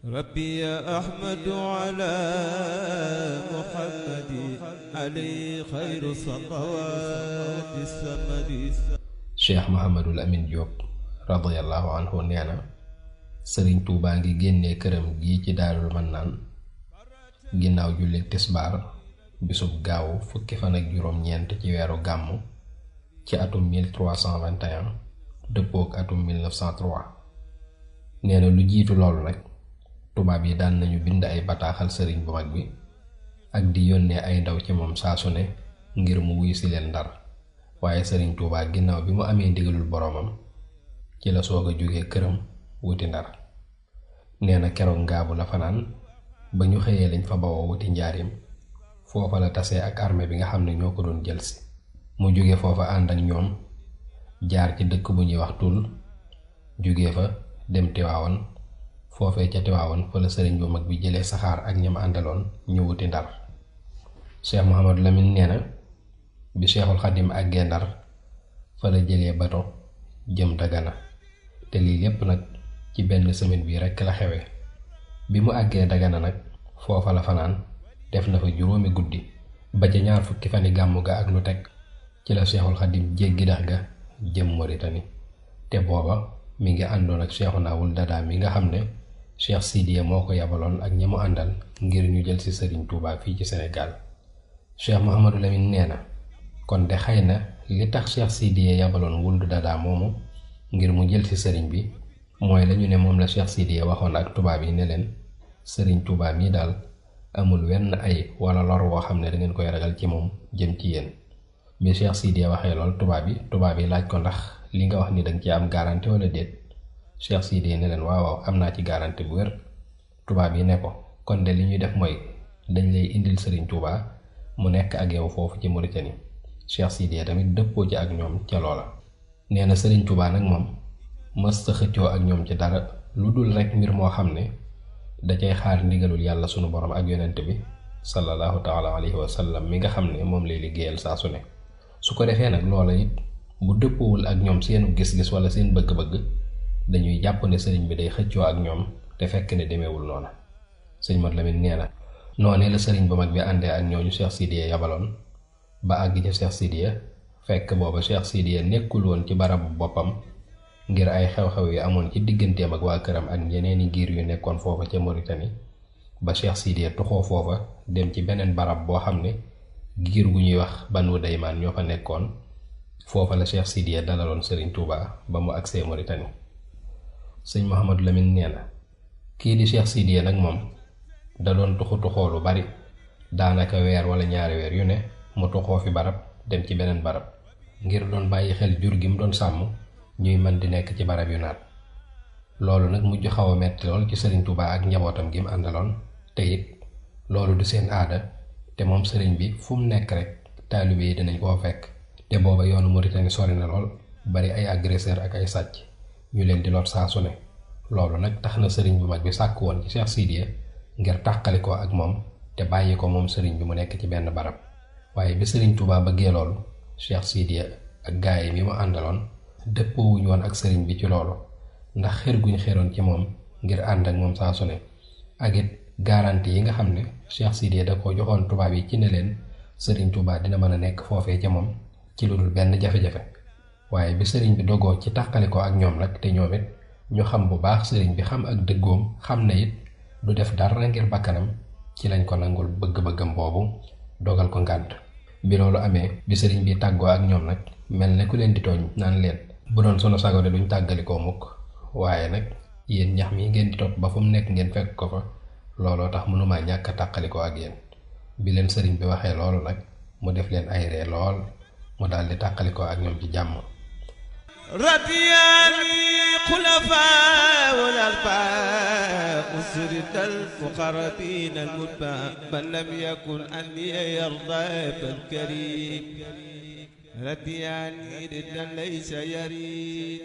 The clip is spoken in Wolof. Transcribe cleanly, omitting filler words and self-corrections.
ربي يا أحمد على محمد عليه خير الصلوات السمد. Cheikh Mouhamadul Amin Diop radiyallahu anhu nee na Sëriñ Tuubaa ngi génnee këram gii ci Daarul Mannaan ginnaaw julli tisbaar bisub gaawu fukki fan ak juróom-ñeent ci weeru gàmmu ci atum 1321 dëppook atum 1903. nee na lu jiitu loolu nag tubaab yi daan nañu bind ay bataaxal sëriñ bu mag bi ak di yónnee ay ndaw ci moom saa su ne ngir mu wuy si leen Ndar, waaye sëriñ Tuubaa ginnaaw bi mu amee ndigalul boroomam ci la soog a jóge këram wuti Ndar. nee na keroog ngaabu la fanaan ba ñu xëyee lañ fa bawoo wuti njaarim, foofa la tasee ak armée bi nga xam ne ñoo ko doon jëlsi. mu jóge foofa ànd ak ñoom jaar ci dëkk bu ñuy wax Tul, jóge fa dem Tiwaawan, foofee ca Tiwaawan fa la sëriñ bu mag bi jëlee saxaar ak ñam àndaloon ñu wuti Ndar. Cheikh Mouhamadou Lamine nee na bi Cheikhul Xadim àggee Ndar fa la jëlee bato jëm Dagana, te lii lépp nag ci benn semaine bi rekk la xewe. bi mu àggee Dagana nag foofa la fanaan def na fa juróomi guddi ba ca ñaar fukki fani gàmmu ga ak lu teg ci la Cheikhul Xadim jéggi dex ga jëm Moritani, te booba mi ngi àndoon ak Cheikhuna Wul Dadaa mi nga xam ne Cheikh Sidiya moo ko yabaloon ak ñi mu àndal ngir ñu jël ci Sëriñ Tuubaa fii ci Sénégal. Cheikh Mouhamadou Lamine nee na kon de xëy na li tax Cheikh Sidiya yabaloon Wul Dadaa moomu ngir mu jël ci sëriñ bi mooy lañu ne moom la Cheikh Sidiya waxoon ak tubaab yi ne leen Sëriñ Tuubaa mii daal amul wenn ay wala lor woo xam ne dangeen koy ragal ci moom jëm ci yéen. bi Cheikh Sidiya waxee lool tubaab yi laaj ko ndax li nga wax ni danga ci am garanti wala déet. Cheikh Sidiya ne leen waaw am naa ci garanti bu wér. tubaab yi ne ko kon de li ñuy def mooy dañ lay indil Sëriñ Tuubaa mu nekk ak yow foofu ci Mauritanie. Cheikh Sidiya tamit dëppoo ci ak ñoom ca loola. nee na Sëriñ Tuubaa nag moom mës ta xëccoo ak ñoom ci dara lu dul rekk mbir moo xam ne da cay xaar ndigalul yàlla sunu borom ak yonent bi sallallahu taala alayhi wa sallam mi nga xam ne moom lay liggéeyal saa su ne. su ko defee nag loola it bu dëppoowul ak ñoom seenu gis-gis wala seen bëgg-bëgg dañuy jàpp ne sëriñ bi day xëccoo ak ñoom te fekk ne demeewul noona. sëñ Mat Lamin nee na noonee la sëriñ bu mag bi àndee ak ñooñu Cheikh Sidiya yabaloon ba àgg ca Cheikh Sidiya fekk booba Cheikh Sidiya nekkul woon ci barabu boppam ngir ay xew-xew yi amoon ci digganteem ak waa këram ak yeneeni giir yu nekkoon foofa ca Mauritanie, ba Cheikh Sidiya tuxoo foofa dem ci beneen barab boo xam ne giir gu ñuy wax Banu Daymaan ñoo fa nekkoon. foofa la Cheikh Sidiya dalaloon Sëriñ Tuubaa ba mu agsee Mauritanie. sëñ Mouhamadou Lamine nee na kii di Cheikh Sidiya nag moom da doon tuxoo lu bari, daanaka weer wala ñaari weer yu ne mu tuxoo fi barab dem ci beneen barab ngir doon bàyyi xel jur gi mu doon sàmm ñuy mën di nekk ci barab yu naat. loolu nag mujj xaw a metti lool ci Sëriñ Tuubaa ak njabootam gi mu àndaloon, te it loolu du seen aada, te moom sëriñ bi fu mu nekk rek taalibe yi dinañ koo fekk, te booba yoonu Mauritanie sori na lool, bari ay agresseur ak ay sàcc ñu leen di lot saa su ne. loolu nag tax na sëriñ bu mag bi sàkk woon ci Cheikh Sidiya ngir tàqali ko ak moom te bàyyi ko moom sëriñ bi mu nekk ci benn barab. waaye bi Sëriñ Tuubaa bëggee loolu Cheikh Sidiya ak gaay yi mu àndaloon dëppoowuñu woon ak sëriñ bi ci loolu, ndax xër guñ xeroon ci moom ngir ànd ak moom saa su ne, ak it garantie yi nga xam ne Cheikh Sidiya da ko joxoon tubaab yi ci ne leen Sëriñ Tuubaa dina mën a nekk foofee ca moom ci lu dul benn jafe-jafe. waaye bi sëriñ bi dogoo ci tàqali ko ak ñoom nag, te ñoom it ñu xam bu baax sëriñ bi xam ak dëggoom, xam ne it du def dara ngir bakkanam, ci lañ ko nangul bëgg-bëggam boobu dogal ko ngànt. bi loolu amee bi sëriñ bi tàggoo ak ñoom nag mel ne ku leen di tooñ naan leen bu doon sunu sago de duñ tàggalikoo mukk, waaye nag yéen ñax mi ngeen di topp ba fu mu nekk ngeen fekk ko fa, looloo tax mënumaa ñàkk a tàqalikoo ak yéen. bi leen sëriñ bi waxee loolu nag mu def leen ay ree lool, mu daal di tàqalikoo ak ñoom ci jàmm. رضياني خلفاء والأربعاء أسرد المقربين المتبع من لم يكن أني يرضى بالكريم رضياني ردا ليس يريد